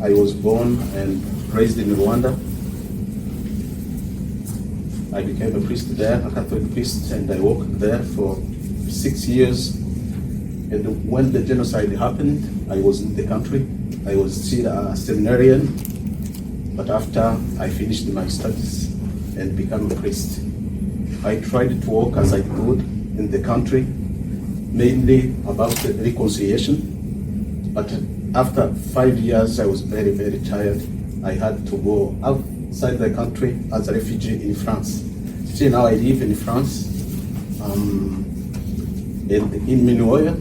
I was born and raised in Rwanda. I became a priest there, a Catholic priest, and I worked there for 6 years. And when the genocide happened, I was in the country. I was still a seminarian, but after I finished my studies and became a priest, I tried to work as I could in the country, mainly about the reconciliation. But after 5 years, I was very, very tired. I had to go outside the country as a refugee in France. Still now I live in France. And in meanwhile,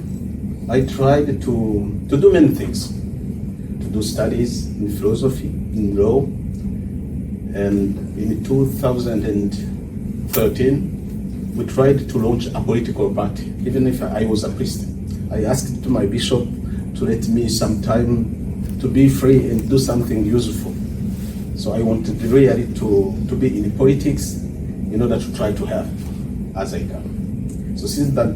I tried to do many things, to do studies in philosophy, in law, and in 2013, we tried to launch a political party, even if I was a priest. I asked to my bishop to let me some time to be free and do something useful. So I wanted really to be in politics in order to try to help as I can. So since that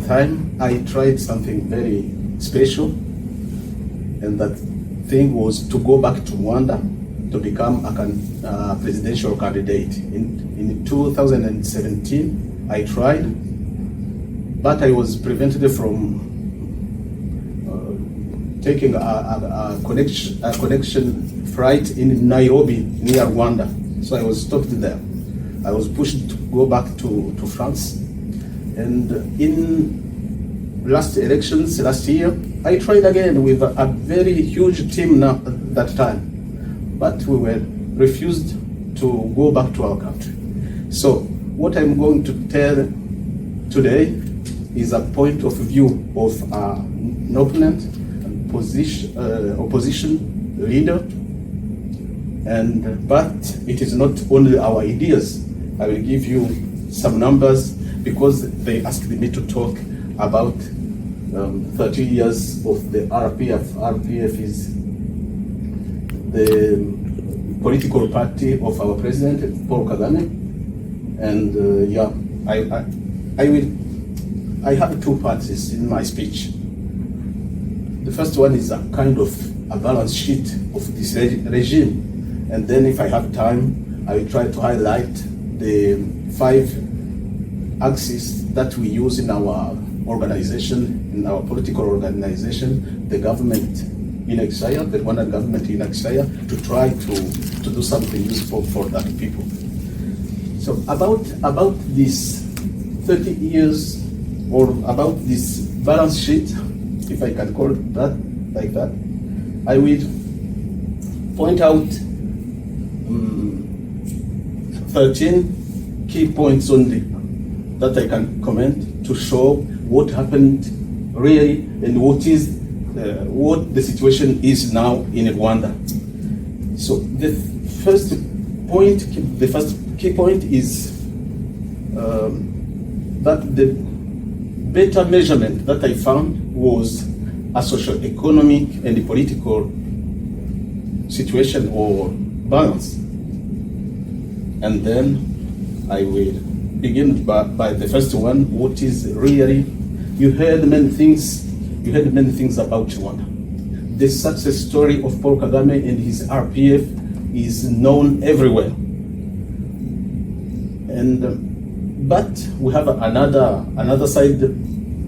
time, I tried something very special, and that thing was to go back to Rwanda to become a presidential candidate. In 2017, I tried, but I was prevented from taking a connection flight in Nairobi, near Rwanda. So I was stopped there. I was pushed to go back to France. And in last elections last year, I tried again with a very huge team now at that time, but we were refused to go back to our country. So what I'm going to tell today is a point of view of an opponent, opposition leader, but it is not only our ideas. I will give you some numbers because they asked me to talk about 30 years of the RPF. RPF is the political party of our president, Paul Kagame. And I have two parts in my speech. The first one is a kind of a balance sheet of this regime. And then if I have time, I will try to highlight the 5 axes that we use in our organization, in our political organization, the government in exile, the Rwandan government in exile, to try to do something useful for that people. So about this 30 years, or about this balance sheet, if I can call it that, like that, I will point out 13 key points only that I can comment to show what happened really and what the situation is now in Rwanda. So the first key point is that the better measurement that I found was a socio-economic and political situation or balance. And then I will begin by the first one, what is really, you heard many things about Rwanda. The success story of Paul Kagame and his RPF is known everywhere. But we have another side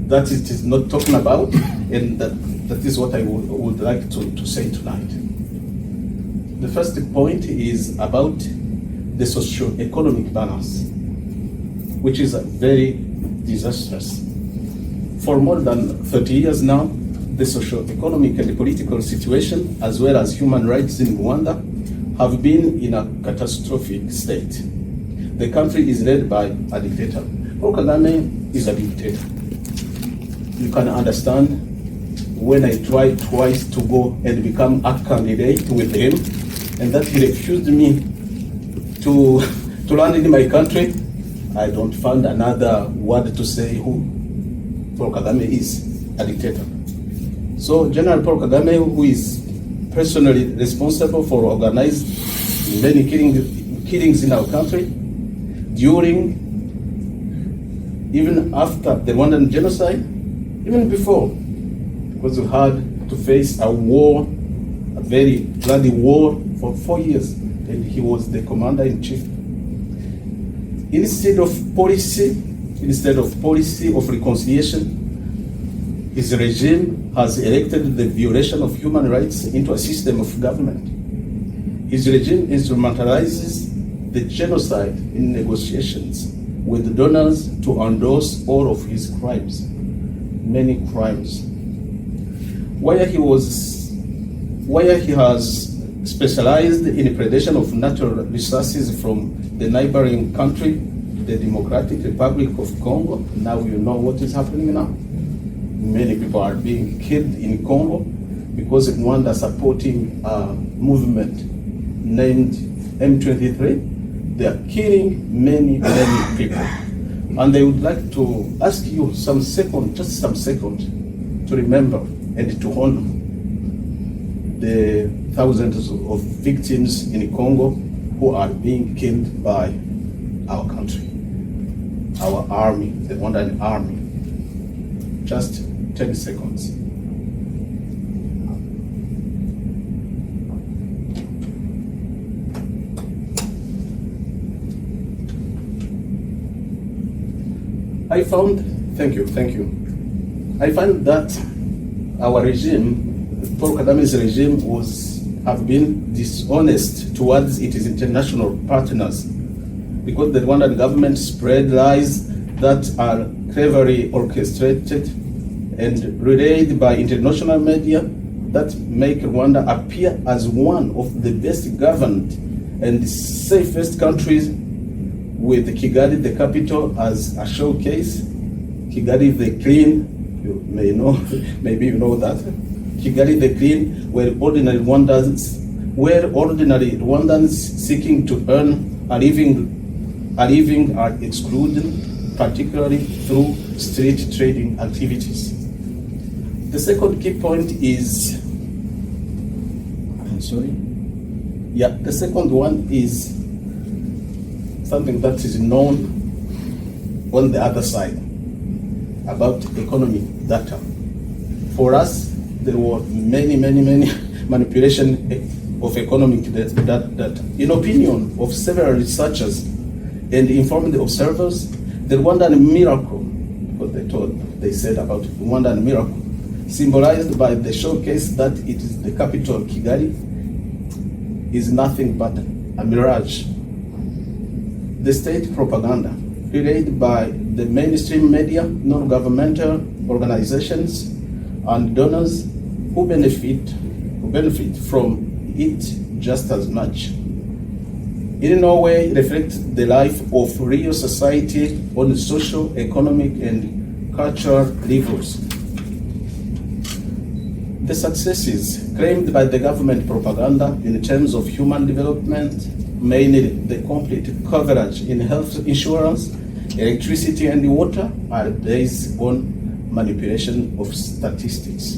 that it is not talking about, and that is what I would like to say tonight. The first point is about the socio-economic balance, which is very disastrous. For more than 30 years now, the socio-economic and political situation, as well as human rights in Rwanda, have been in a catastrophic state. The country is led by a dictator. Paul Kagame is a dictator. You can understand when I tried twice to go and become a candidate with him, and that he refused me to land in my country. I don't find another word to say who Paul Kagame is, a dictator. So General Paul Kagame, who is personally responsible for organizing many killings in our country, during, even after the Rwandan genocide, even before, because we had to face a war a very bloody war for 4 years, and he was the commander-in-chief. Instead of policy of reconciliation, his regime has elected the violation of human rights into a system of government. His regime instrumentalizes the genocide in negotiations with donors to endorse all of his crimes, many crimes. Where he has specialized in predation of natural resources from the neighboring country, the Democratic Republic of Congo. Now you know what is happening now. Many people are being killed in Congo because Rwanda supporting a movement named M23. They are killing many people. And they would like to ask you just some second, to remember and to honor the thousands of victims in Congo who are being killed by our country, our army, the Rwandan army. Just 10 seconds. Thank you. I find that our regime, Paul Kagame's regime, have been dishonest towards its international partners, because the Rwandan government spread lies that are cleverly orchestrated and relayed by international media that make Rwanda appear as one of the best governed and safest countries, with Kigali, the capital, as a showcase. Kigali the Clean, you may know, maybe you know that. Kigali the Clean, where ordinary Rwandans seeking to earn a living are excluded, particularly through street trading activities. The second key point is, the second one is something that is known on the other side about economy data. For us, there were many manipulation of economic data. In opinion of several researchers and informed observers, the Rwandan miracle, what they said about Rwandan miracle, symbolized by the showcase that it is the capital Kigali, is nothing but a mirage. The state propaganda relayed by the mainstream media, non-governmental organizations, and donors who benefit from it just as much, in no way reflect the life of real society on social, economic, and cultural levels. The successes claimed by the government propaganda in terms of human development, mainly the complete coverage in health insurance, electricity, and water, are based on manipulation of statistics,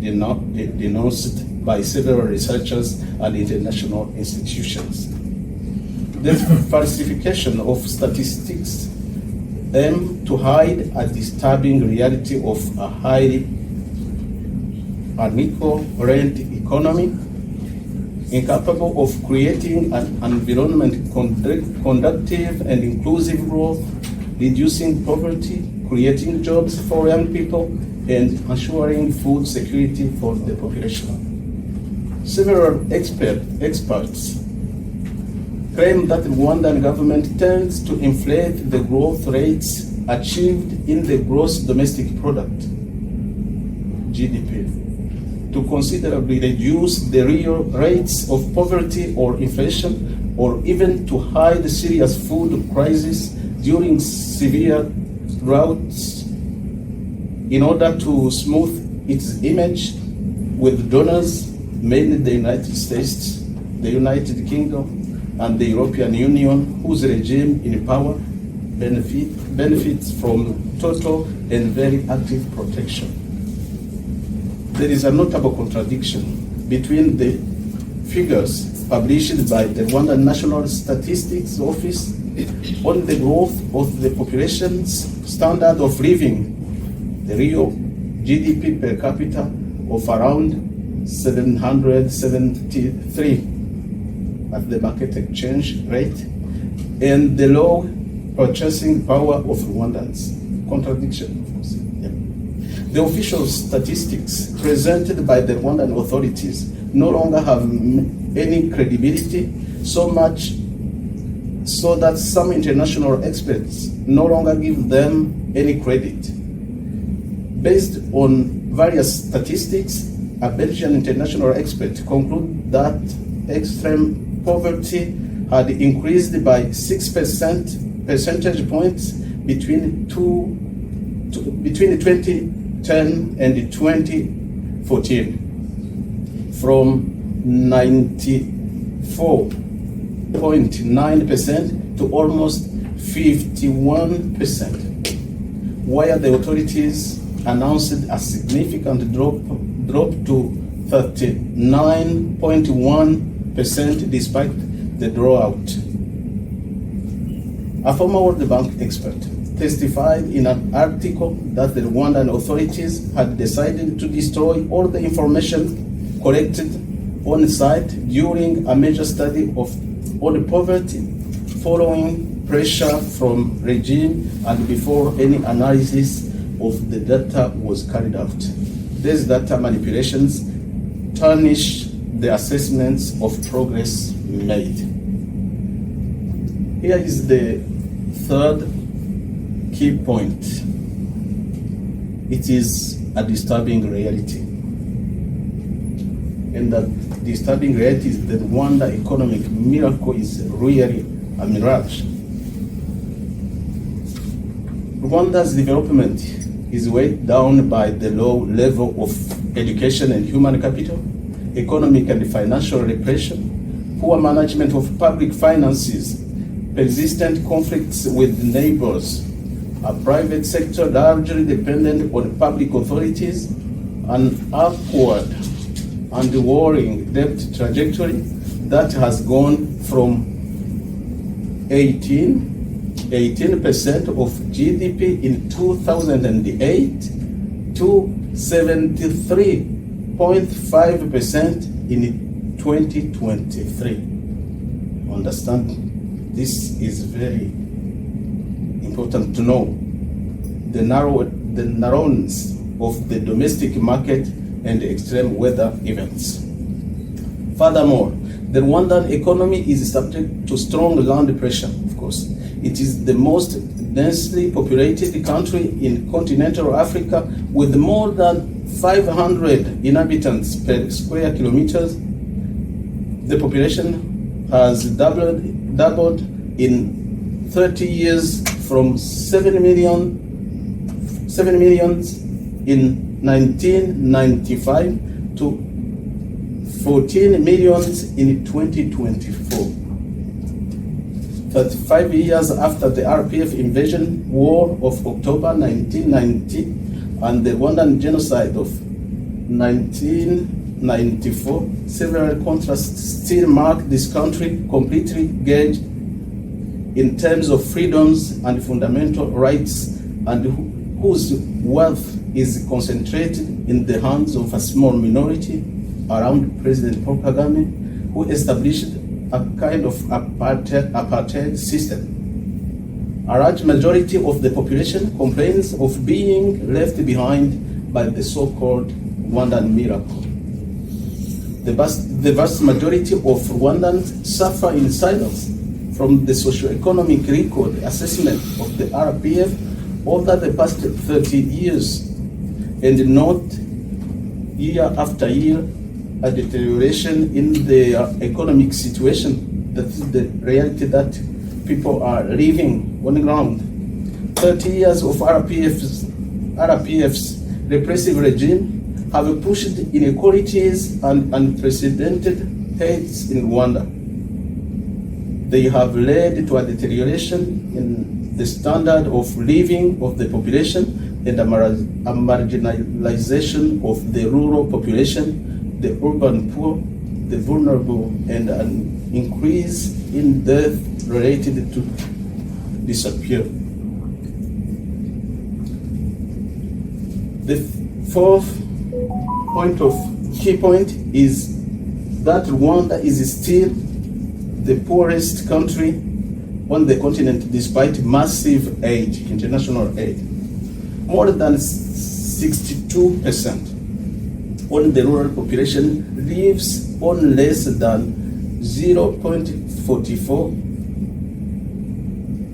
denounced by several researchers and international institutions. The falsification of statistics aim to hide a disturbing reality of a highly unequal rent economy, incapable of creating an environment conducive and inclusive growth, reducing poverty, creating jobs for young people, and ensuring food security for the population. Several experts claim that the Rwandan government tends to inflate the growth rates achieved in the gross domestic product, GDP, to considerably reduce the real rates of poverty or inflation, or even to hide the serious food crisis during severe droughts, in order to smooth its image with donors, mainly the United States, the United Kingdom, and the European Union, whose regime in power benefits from total and very active protection. There is a notable contradiction between the figures published by the Rwandan National Statistics Office on the growth of the population's standard of living, the real GDP per capita of around 773 at the market exchange rate, and the low purchasing power of Rwandans. Contradiction, of course. Yeah. The official statistics presented by the Rwandan authorities no longer have any credibility, so much so that some international experts no longer give them any credit. Based on various statistics, a Belgian international expert concluded that extreme poverty had increased by 6 percentage points between 2010 and 2014, from 94.9% to almost 51%, while the authorities announced a significant drop to 39.1% despite the drawout. A former World Bank expert testified in an article that the Rwandan authorities had decided to destroy all the information collected on site during a major study on poverty, following pressure from regime and before any analysis of the data was carried out. These data manipulations tarnish the assessments of progress made. Here is the third key point. It is a disturbing reality. And that disturbing reality is that Rwanda economic miracle is really a mirage. Rwanda's development is weighed down by the low level of education and human capital, economic and financial repression, poor management of public finances, persistent conflicts with neighbors, a private sector largely dependent on public authorities, an upward and worrying debt trajectory that has gone from 18% of GDP in 2008 to 73.5% in 2023. Understand, this is very important to know. The narrowness of the domestic market and extreme weather events. Furthermore, the Rwandan economy is subject to strong land pressure, of course. It is the most densely populated country in continental Africa with more than 500 inhabitants per square kilometers. The population has doubled in 30 years from 7 million in 1995 to 14 million in 2024. 35 years after the RPF invasion war of October 1990 and the Rwandan genocide of 1994, several contrasts still mark this country completely gauged in terms of freedoms and fundamental rights, and whose wealth is concentrated in the hands of a small minority around President Paul Kagame, who established a kind of apartheid system. A large majority of the population complains of being left behind by the so-called Rwandan miracle. The vast majority of Rwandans suffer in silence from the socio-economic record assessment of the RPF over the past 30 years, and note year after year a deterioration in their economic situation. That is the reality that people are living on the ground. 30 years of RPF's repressive regime have pushed inequalities and unprecedented hates in Rwanda. They have led to a deterioration in the standard of living of the population and a marginalization of the rural population, the urban poor, the vulnerable, and an increase in death related to disappear. The fourth point of key point is that Rwanda is still the poorest country on the continent despite massive aid, international aid. More than 62% on the rural population lives on less than 0.44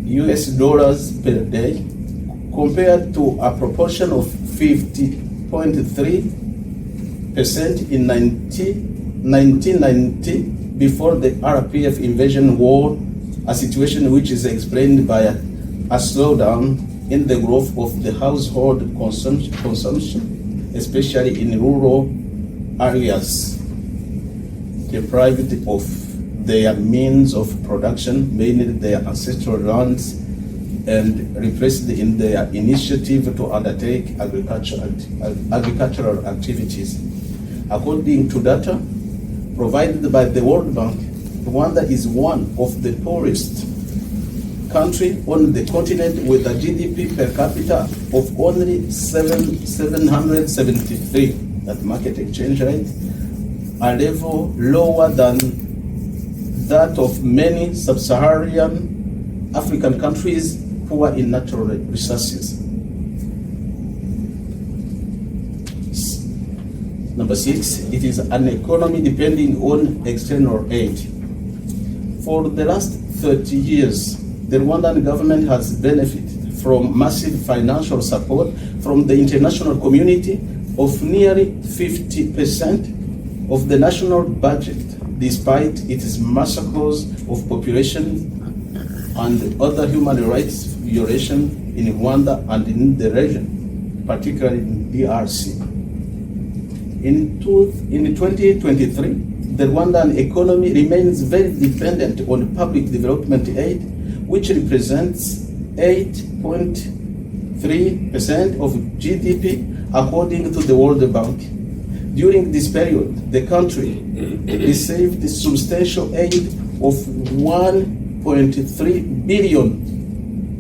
US dollars per day, compared to a proportion of 50.3% in 1990 before the RPF invasion war, a situation which is explained by a slowdown in the growth of the household consumption, especially in rural areas deprived of their means of production, mainly their ancestral lands, and replaced in their initiative to undertake agricultural activities. According to data provided by the World Bank, Rwanda is one of the poorest country on the continent with a GDP per capita of only 773 at market exchange rate, a level lower than that of many sub-Saharan African countries poor in natural resources. Number 6, it is an economy depending on external aid. For the last 30 years, the Rwandan government has benefited from massive financial support from the international community of nearly 50% of the national budget, despite its massacres of population and other human rights violations in Rwanda and in the region, particularly in DRC. In 2023, the Rwandan economy remains very dependent on public development aid, which represents 8.3% of GDP, according to the World Bank. During this period, the country received substantial aid of 1.3 billion,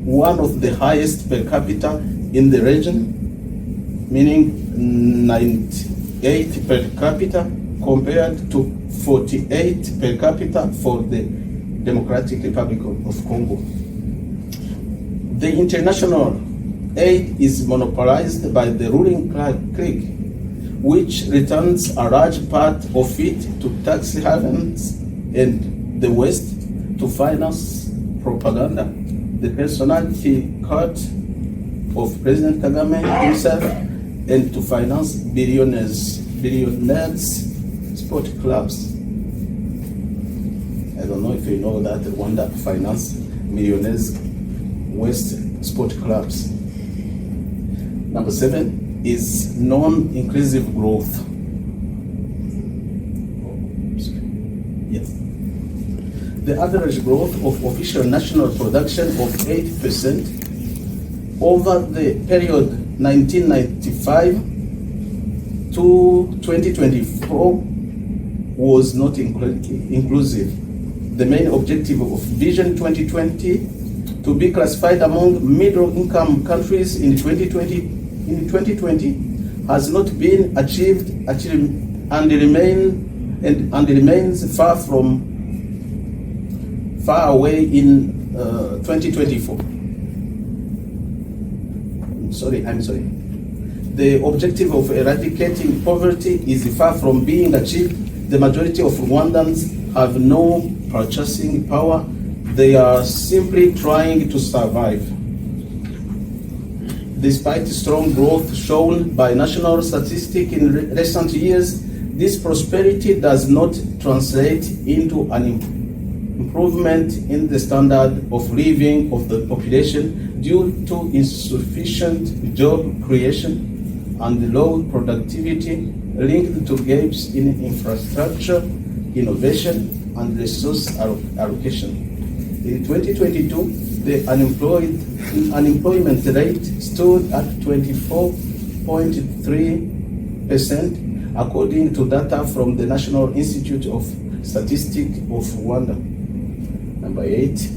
one of the highest per capita in the region, meaning 98 per capita compared to 48 per capita for the Democratic Republic of Congo. The international aid is monopolized by the ruling clique, which returns a large part of it to tax havens and the West to finance propaganda, the personality cult of President Kagame himself, and to finance billionaires sport clubs. I don't know if you know that Rwanda finance millionaires West sport clubs. Number 7 is non-inclusive growth. Yes. The average growth of official national production of 8% over the period 1995 to 2024 was not inclusive. The main objective of Vision 2020 to be classified among middle-income countries in 2020 has not been achieved and remains far away in 2024. I'm sorry. The objective of eradicating poverty is far from being achieved. The majority of Rwandans have no purchasing power. They are simply trying to survive. Despite strong growth shown by national statistics in recent years, this prosperity does not translate into an improvement in the standard of living of the population due to insufficient job creation and low productivity linked to gaps in infrastructure, innovation, and resource allocation. In 2022, the unemployment rate stood at 24.3%, according to data from the National Institute of Statistics of Rwanda. Number 8.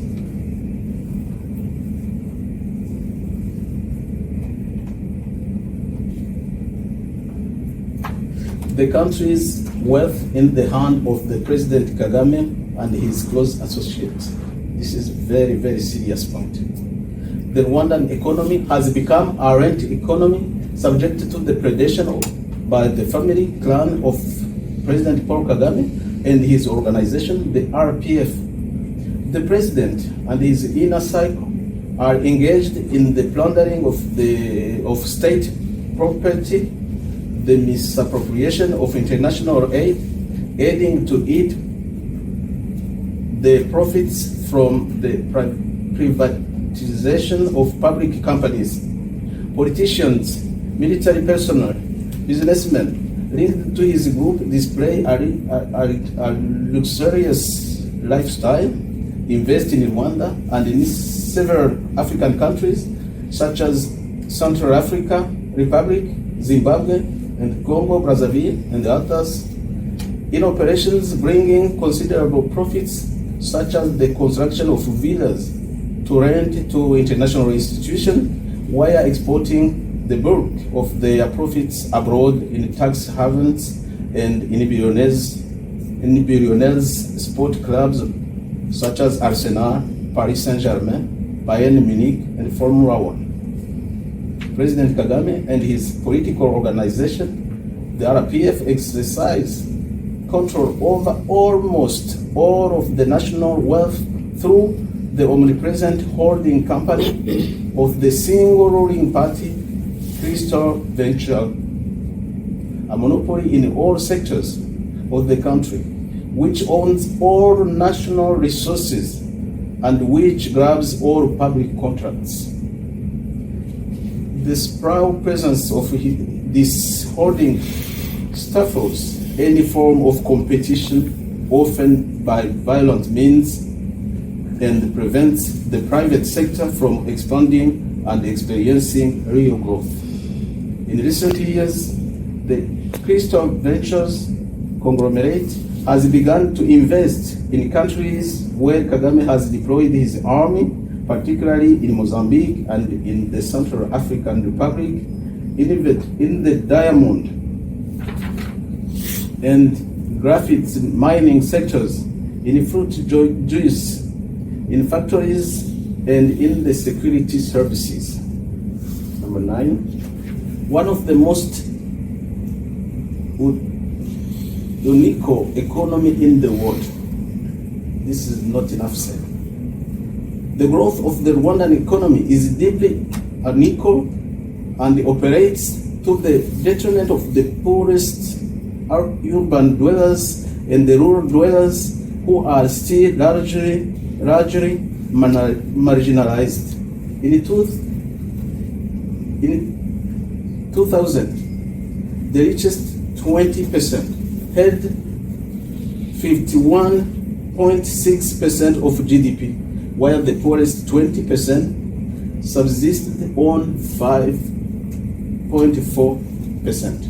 the country's wealth in the hand of the President Kagame and his close associates. This is very, very serious point. The Rwandan economy has become a rent economy subject to the predation by the family clan of President Paul Kagame and his organization, the RPF. The president and his inner circle are engaged in the plundering of state property, the misappropriation of international aid, aiding to it the profits from the privatization of public companies. Politicians, military personnel, businessmen linked to his group display a luxurious lifestyle, invest in Rwanda and in several African countries such as Central Africa Republic, Zimbabwe, and Congo Brazzaville, and others, in operations bringing considerable profits such as the construction of villas to rent to international institutions, while exporting the bulk of their profits abroad in tax havens and in billionaires sport clubs such as Arsenal, Paris Saint-Germain, Bayern Munich, and Formula One. President Kagame and his political organization, the RPF, exercise control over almost all of the national wealth through the omnipresent holding company of the single ruling party, Crystal Venture, a monopoly in all sectors of the country, which owns all national resources and which grabs all public contracts. The proud presence of this holding stifles any form of competition, often by violent means, and prevents the private sector from expanding and experiencing real growth. In recent years, the Crystal Ventures conglomerate has begun to invest in countries where Kagame has deployed his army, particularly in Mozambique and in the Central African Republic, in the diamond and graphite mining sectors, in fruit juice, in factories, and in the security services. Number 9, one of the most unique economy in the world. This is not enough said. The growth of the Rwandan economy is deeply unequal and operates to the detriment of the poorest urban dwellers and the rural dwellers who are still largely marginalized. In 2000, the richest 20% held 51.6% of GDP, while the poorest 20% subsisted on 5.4%.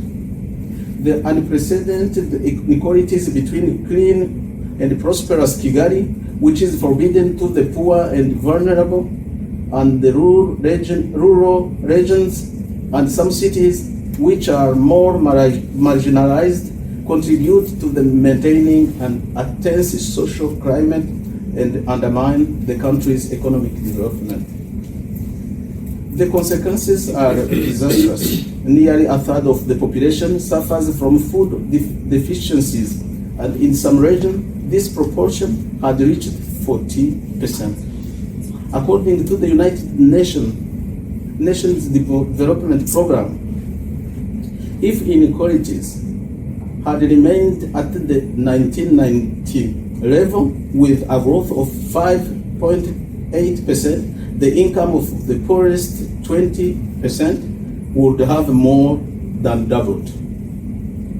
The unprecedented inequalities between clean and prosperous Kigali, which is forbidden to the poor and vulnerable, and the rural regions and some cities which are more marginalized, contribute to the maintaining a tense social climate and undermine the country's economic development. The consequences are disastrous. Nearly a third of the population suffers from food deficiencies, and in some regions, this proportion had reached 40%. According to the United Nations Development Program, if inequalities had remained at the 1990 level with a growth of 5.8%, the income of the poorest 20% would have more than doubled.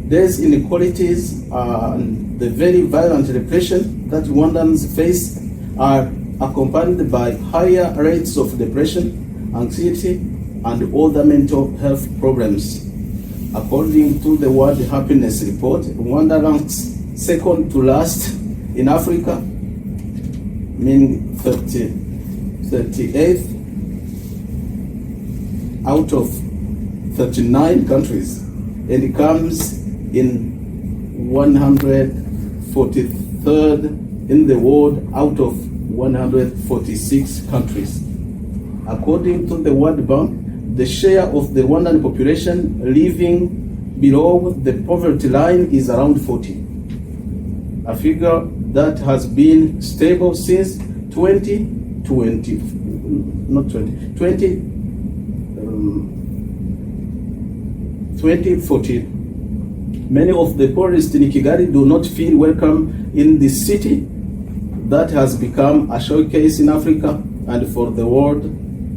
These inequalities and the very violent repression that Rwandans face are accompanied by higher rates of depression, anxiety, and other mental health problems. According to the World Happiness Report, Rwanda ranks second to last in Africa, meaning 38th out of 39 countries, and comes in 143rd in the world out of 146 countries. According to the World Bank, the share of the Rwandan population living below the poverty line is around 40, a figure that has been stable since 2014. Many of the poorest in Kigali do not feel welcome in this city that has become a showcase in Africa and for the world,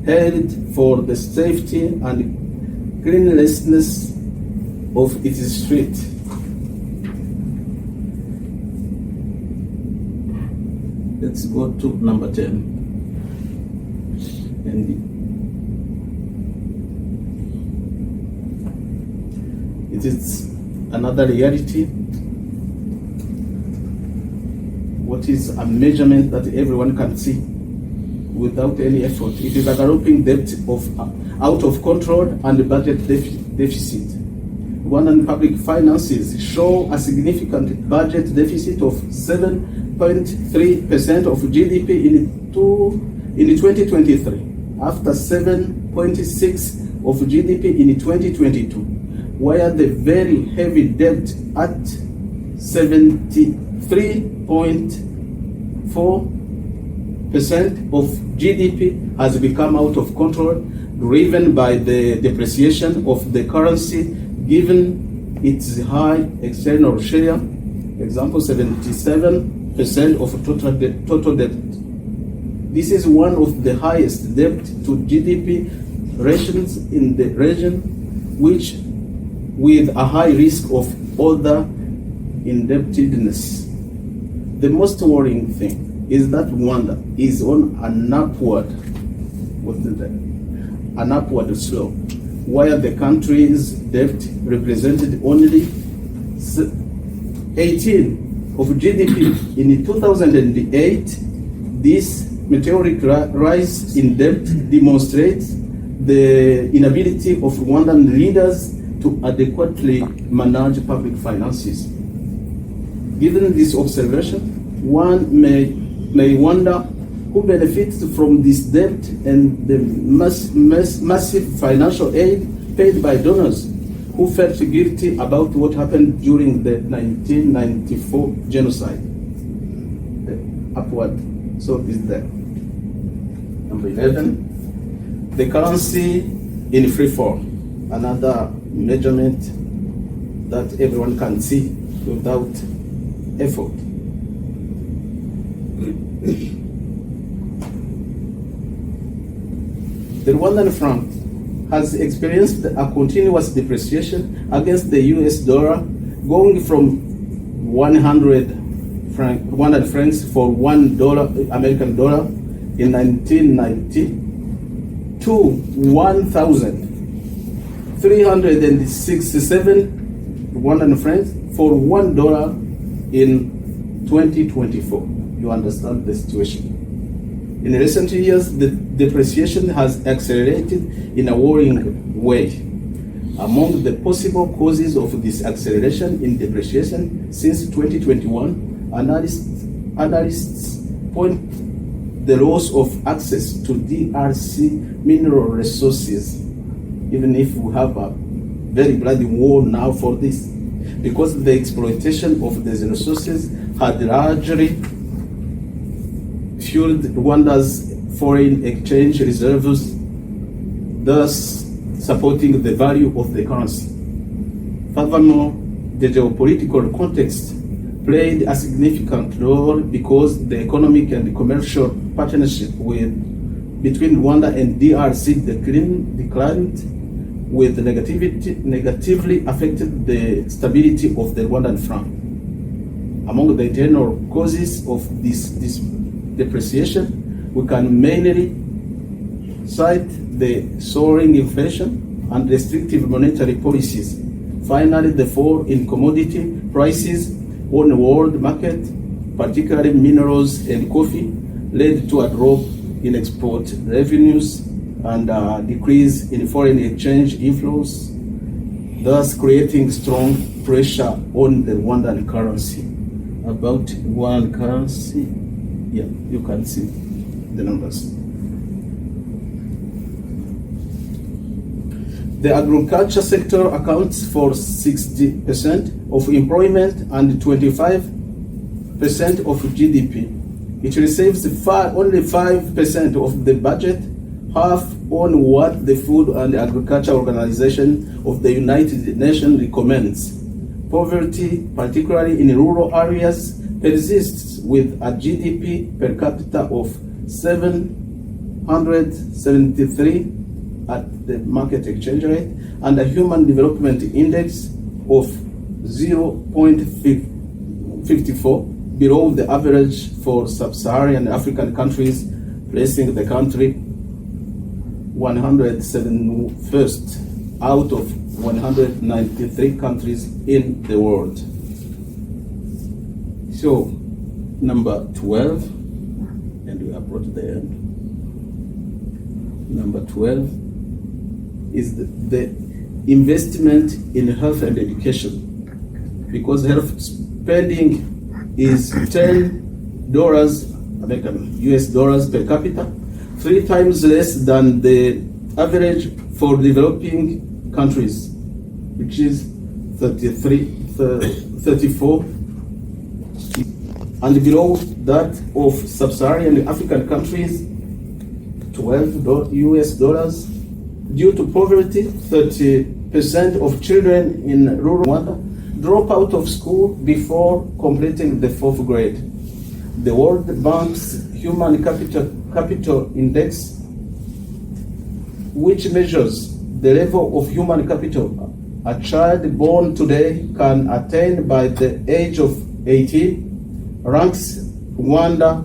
held for the safety and cleanliness of its street. Let's go to number 10. And it is another reality. What is a measurement that everyone can see without any effort? It is a galloping debt of out of control and budget deficit. Rwandan public finances show a significant budget deficit of 7.3% of GDP in 2023, after 7.6% of GDP in 2022, while the very heavy debt at 73.4% of GDP has become out of control, driven by the depreciation of the currency given its high external share, example 77% of total debt. This is one of the highest debt to GDP ratios in the region, which with a high risk of other indebtedness. The most worrying thing is that Rwanda is on an upward slope, while the country's debt represented only 18% of GDP in 2008. This meteoric rise in debt demonstrates the inability of Rwandan leaders to adequately manage public finances. Given this observation, one may wonder who benefits from this debt and the massive financial aid paid by donors who felt guilty about what happened during the 1994 genocide. The upward slope is there. Number 11, the currency in free fall, another measurement that everyone can see without effort. The Rwandan franc has experienced a continuous depreciation against the US dollar, going from 100 francs for $1 American dollar in 1990 to 1,367 Rwandan francs for $1 in 2024. You understand the situation. In recent years, the depreciation has accelerated in a worrying way. Among the possible causes of this acceleration in depreciation since 2021, analysts point the loss of access to DRC mineral resources, even if we have a very bloody war now for this, because the exploitation of these resources had largely fueled Rwanda's foreign exchange reserves, thus supporting the value of the currency. Furthermore, the geopolitical context played a significant role because the economic and commercial partnership between Rwanda and DRC declined, with negatively affected the stability of the Rwandan franc. Among the internal causes of this depreciation, we can mainly cite the soaring inflation and restrictive monetary policies. Finally, the fall in commodity prices on the world market, particularly minerals and coffee, led to a drop in export revenues and a decrease in foreign exchange inflows, thus creating strong pressure on the Rwandan currency. About one currency, yeah, you can see the numbers. The agriculture sector accounts for 60% of employment and 25% of GDP. It receives only 5% of the budget, half on what the Food and Agriculture Organization of the United Nations recommends. Poverty, particularly in rural areas, persists with a GDP per capita of 773 at the market exchange rate and a Human Development Index of 0.54, below the average for sub-Saharan African countries, placing the country 171st out of 193 countries in the world. So, number 12, and we have brought to the end. Number 12 is the investment in health and education, because health spending is $10 American US dollars per capita, 3 times less than the average for developing countries, which is 34, and below that of sub-Saharan African countries, $12 US dollars. Due to poverty, 30% of children in rural Rwanda drop out of school before completing the 4th grade. The World Bank's Human Capital Index, which measures the level of human capital a child born today can attain by the age of 18, ranks Rwanda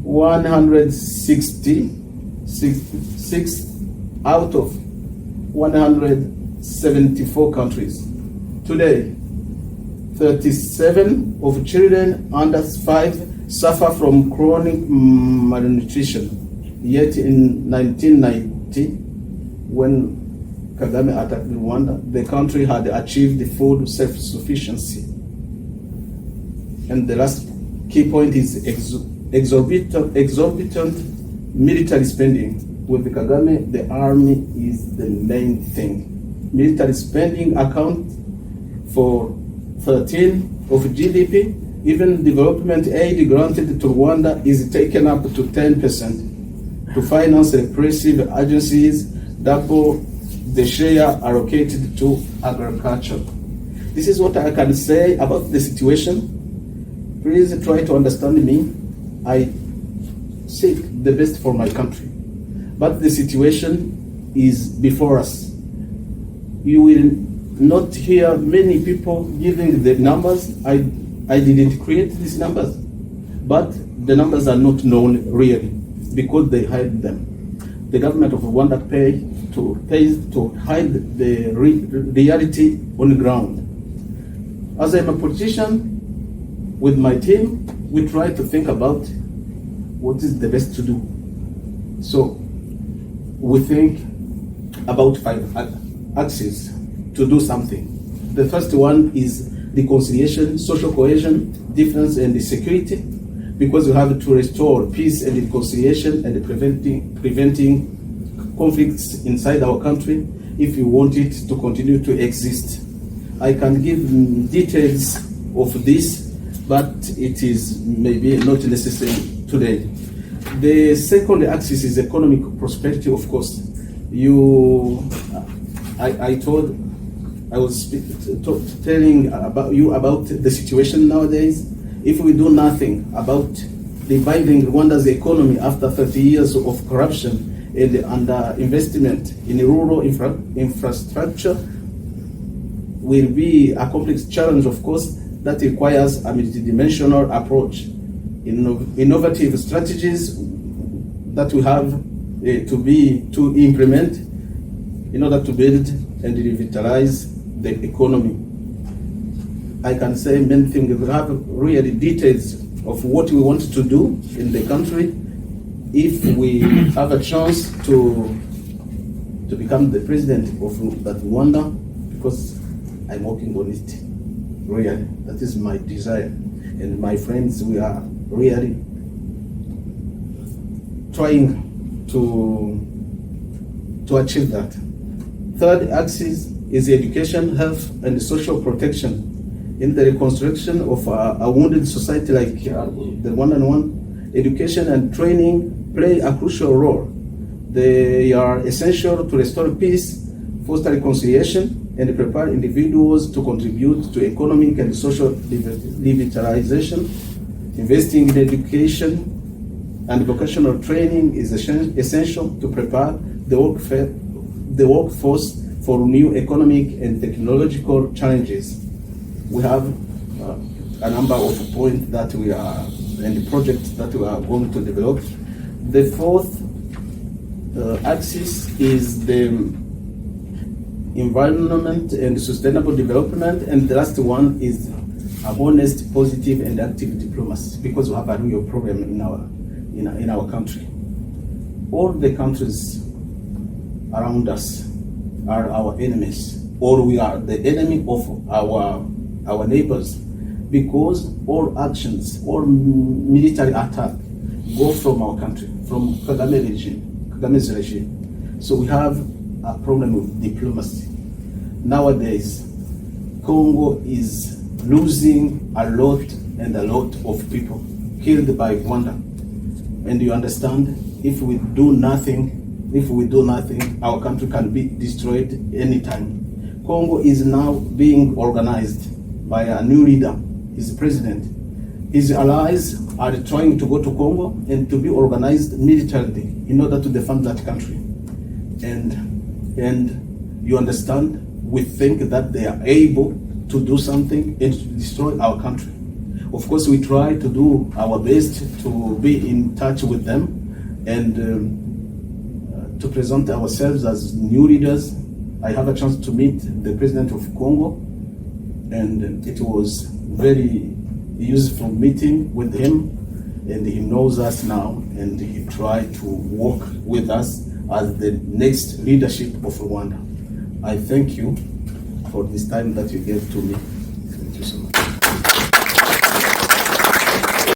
166 out of 174 countries. Today, 37 of children under 5 suffer from chronic malnutrition. Yet in 1990, when Kagame attacked Rwanda, the country had achieved food self-sufficiency. And the last key point is exorbitant military spending. With Kagame, the army is the main thing. Military spending accounts for 13% of GDP. Even development aid granted to Rwanda is taken up to 10% to finance repressive agencies, double the share allocated to agriculture. This is what I can say about the situation. Please try to understand me. I seek the best for my country, but the situation is before us. You will not hear many people giving the numbers. I didn't create these numbers, but the numbers are not known really because they hide them. The government of Rwanda pays to hide the reality on the ground. As I'm a politician, with my team, we try to think about what is the best to do. So we think about 5 axes to do something. The first one is reconciliation, social cohesion, defense and security, because we have to restore peace and reconciliation and preventing conflicts inside our country if we want it to continue to exist. I can give details of this, but it is maybe not necessary today. The second axis is economic prosperity, of course. I was telling about the situation nowadays. If we do nothing about reviving Rwanda's economy after 30 years of corruption and underinvestment in rural infrastructure, will be a complex challenge, of course, that requires a multidimensional approach. Innovative strategies that we have to implement in order to build and revitalize the economy. I can say many things. We have really details of what we want to do in the country if we have a chance to become the president of that Rwanda, because I'm working on it. really. That is my desire. And my friends, we are really trying to achieve that. Third axis is education, health, and social protection. In the reconstruction of a wounded society like the one-on-one, education and training play a crucial role. They are essential to restore peace, foster reconciliation, and prepare individuals to contribute to economic and social revitalization. Investing in education and vocational training is essential to prepare the workforce for new economic and technological challenges. We have a number of points that we are, and projects that we are going to develop. The fourth axis is the environment and sustainable development, and the last one is a honest, positive, and active diplomacy, because we have a real problem in our country. All the countries around us are our enemies, or we are the enemy of our neighbors, because all actions, all military attack go from our country, from Kagame's regime. So we have a problem with diplomacy. Nowadays, Congo is losing a lot of people killed by Rwanda. And you understand, if we do nothing, our country can be destroyed anytime. Congo is now being organized by a new leader, his president. His allies are trying to go to Congo and to be organized militarily in order to defend that country. And you understand, we think that they are able to do something and to destroy our country. Of course, we try to do our best to be in touch with them and to present ourselves as new leaders. I have a chance to meet the president of Congo, and it was very useful meeting with him, and he knows us now, and he tried to work with us as the next leadership of Rwanda. I thank you for this time that you gave to me.